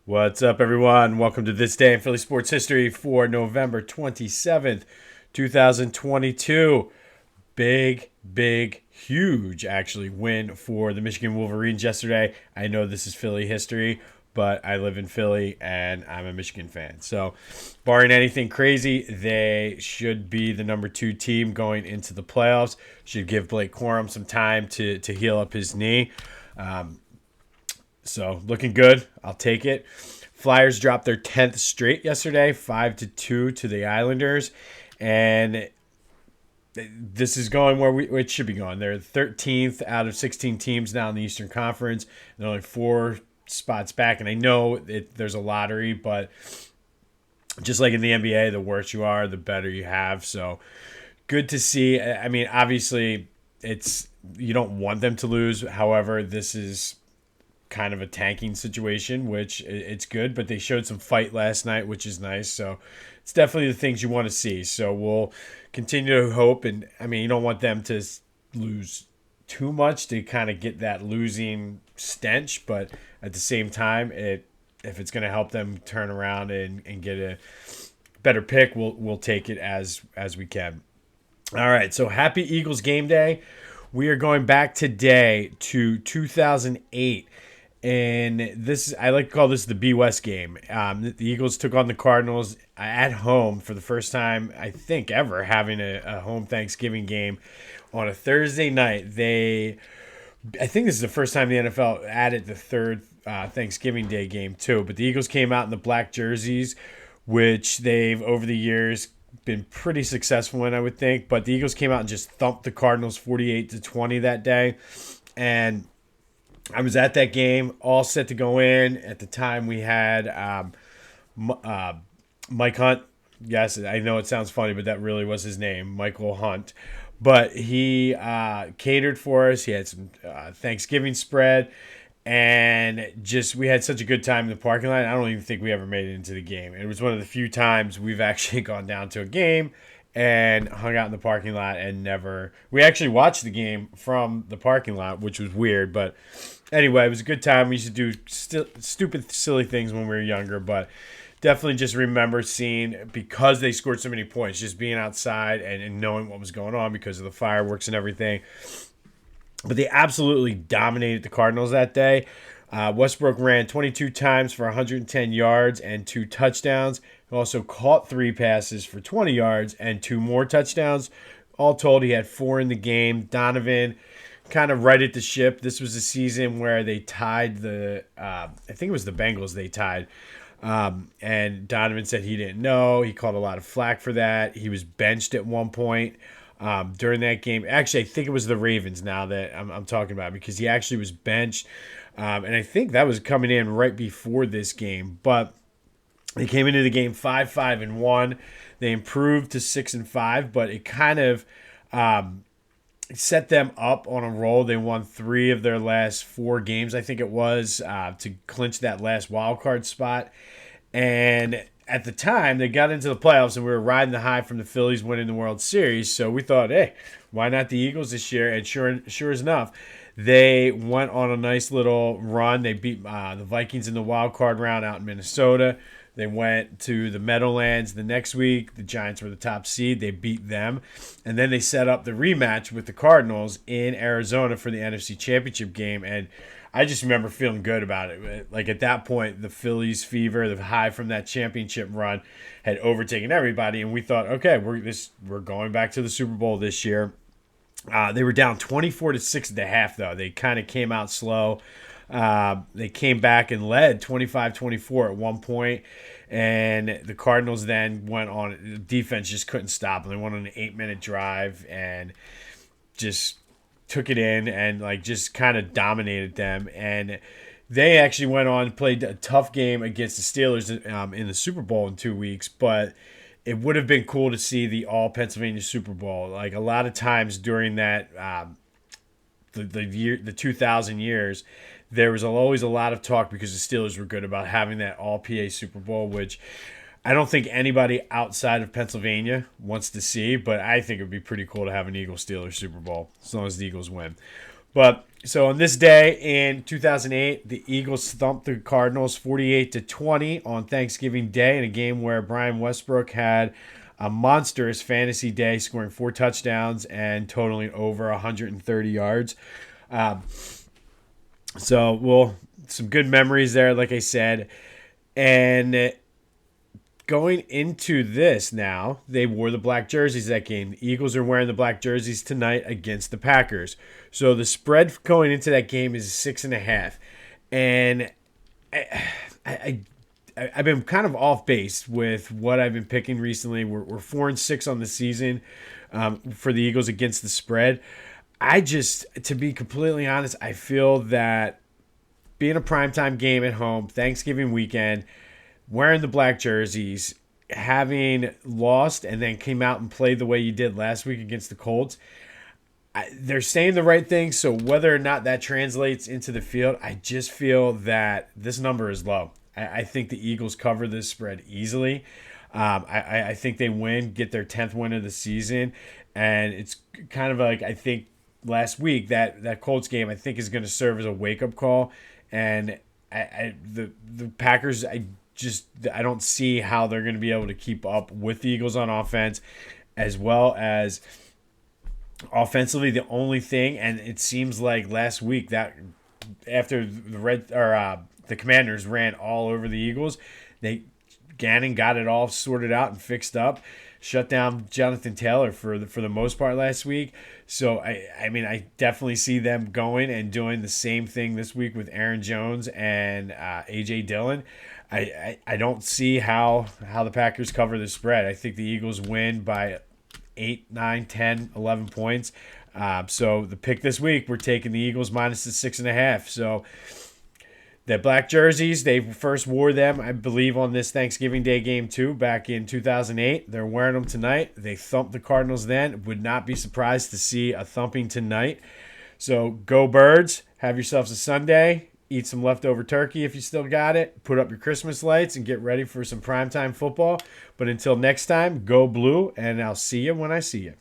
What's up, everyone? Welcome to This Day in Philly Sports History for November 27th, 2022. Huge, actually, win for the Michigan Wolverines yesterday. I know this is Philly history, but I live in Philly and I'm a Michigan fan. So, barring anything crazy, they should be the number 2 team going into the playoffs. Should give Blake Corum some time to heal up his knee. So looking good. I'll take it. Flyers dropped their 10th straight yesterday, 5-2 to the Islanders, and this is going where it should be going. They're 13th out of 16 teams now in the Eastern Conference. They're only 4 spots back, and I know there's a lottery, but just like in the NBA, the worse you are, the better you have. So good to see. I mean, obviously, you don't want them to lose. However, this is kind of a tanking situation, which it's good, but they showed some fight last night, which is nice. So it's definitely the things you want to see. So we'll continue to hope. And I mean, you don't want them to lose too much to kind of get that losing stench, but at the same time, if it's going to help them turn around and get a better pick, we'll take it as we can. All right, so happy Eagles game day. We are going back today to 2008. And I like to call this the B West game. The Eagles took on the Cardinals at home for the first time, I think, ever having a home Thanksgiving game on a Thursday night. I think this is the first time the NFL added the third Thanksgiving Day game too. But the Eagles came out in the black jerseys, which they've over the years been pretty successful in, I would think. But the Eagles came out and just thumped the Cardinals 48-20 that day, and I was at that game, all set to go in. At the time, we had Mike Hunt. Yes, I know it sounds funny, but that really was his name, Michael Hunt. But he catered for us. He had some Thanksgiving spread. And we had such a good time in the parking lot. I don't even think we ever made it into the game. It was one of the few times we've actually gone down to a game and hung out in the parking lot and never. We actually watched the game from the parking lot, which was weird. But anyway, it was a good time. We used to do stupid, silly things when we were younger, but definitely just remember seeing, because they scored so many points, just being outside and knowing what was going on because of the fireworks and everything. But they absolutely dominated the Cardinals that day. Westbrook ran 22 times for 110 yards and 2 touchdowns. He also caught 3 passes for 20 yards and 2 more touchdowns. All told, he had 4 in the game. Donovan kind of righted the ship. This was a season where they tied I think it was the Bengals they tied. And Donovan said he didn't know. He caught a lot of flack for that. He was benched at one point during that game. Actually, I think it was the Ravens now that I'm talking about, because he actually was benched. And I think that was coming in right before this game. But they came into the game 5-5-1. They improved to 6-5, but it kind of set them up on a roll. They won 3 of their last 4 games, I think it was, to clinch that last wild card spot. And at the time, they got into the playoffs, and we were riding the high from the Phillies winning the World Series. So we thought, hey, why not the Eagles this year? And sure as enough, they went on a nice little run. They beat the Vikings in the wild card round out in Minnesota. They went to the Meadowlands the next week. The Giants were the top seed. They beat them. And then they set up the rematch with the Cardinals in Arizona for the NFC Championship game. And I just remember feeling good about it. Like at that point, the Phillies fever, the high from that championship run had overtaken everybody. And we thought, okay, we're going back to the Super Bowl this year. They were down 24-6 at the half, though. They kind of came out slow. They came back and led 25-24 at one point, and the Cardinals then went on. The defense just couldn't stop them. They went on an 8-minute drive and just took it in and just kind of dominated them. And they actually went on and played a tough game against the Steelers in the Super Bowl in 2 weeks, but it would have been cool to see the all Pennsylvania Super Bowl. Like a lot of times during that the 2000 years, there was always a lot of talk, because the Steelers were good, about having that all PA Super Bowl, which I don't think anybody outside of Pennsylvania wants to see, but I think it would be pretty cool to have an Eagles-Steelers Super Bowl as long as the Eagles win. But So on this day in 2008, the Eagles thumped the Cardinals 48-20 on Thanksgiving Day in a game where Brian Westbrook had a monstrous fantasy day, scoring 4 touchdowns and totaling over 130 yards. Um, some good memories there, like I said. And going into this now, they wore the black jerseys that game. The Eagles are wearing the black jerseys tonight against the Packers. So the spread going into that game is 6.5. And I, I've been kind of off base with what I've been picking recently. We're 4-6 on the season for the Eagles against the spread. To be completely honest, I feel that being a primetime game at home, Thanksgiving weekend, wearing the black jerseys, having lost and then came out and played the way you did last week against the Colts, they're saying the right thing. So whether or not that translates into the field, I just feel that this number is low. I think the Eagles cover this spread easily. I think they win, get their 10th win of the season. And it's kind of like, I think last week, that Colts game, I think is going to serve as a wake-up call. And the Packers, I don't see how they're going to be able to keep up with the Eagles on offense, as well as offensively. The only thing, and it seems like last week that after the Commanders ran all over the Eagles, Gannon got it all sorted out and fixed up, shut down Jonathan Taylor for the most part last week. So I definitely see them going and doing the same thing this week with Aaron Jones and AJ Dillon. I don't see how the Packers cover the spread. I think the Eagles win by 8, 9, 10, 11 points. So the pick this week, we're taking the Eagles minus the 6.5. So the black jerseys, they first wore them, I believe, on this Thanksgiving Day game too, back in 2008. They're wearing them tonight. They thumped the Cardinals then. Would not be surprised to see a thumping tonight. So go Birds. Have yourselves a Sunday. Eat some leftover turkey if you still got it. Put up your Christmas lights and get ready for some primetime football. But until next time, go blue, and I'll see you when I see you.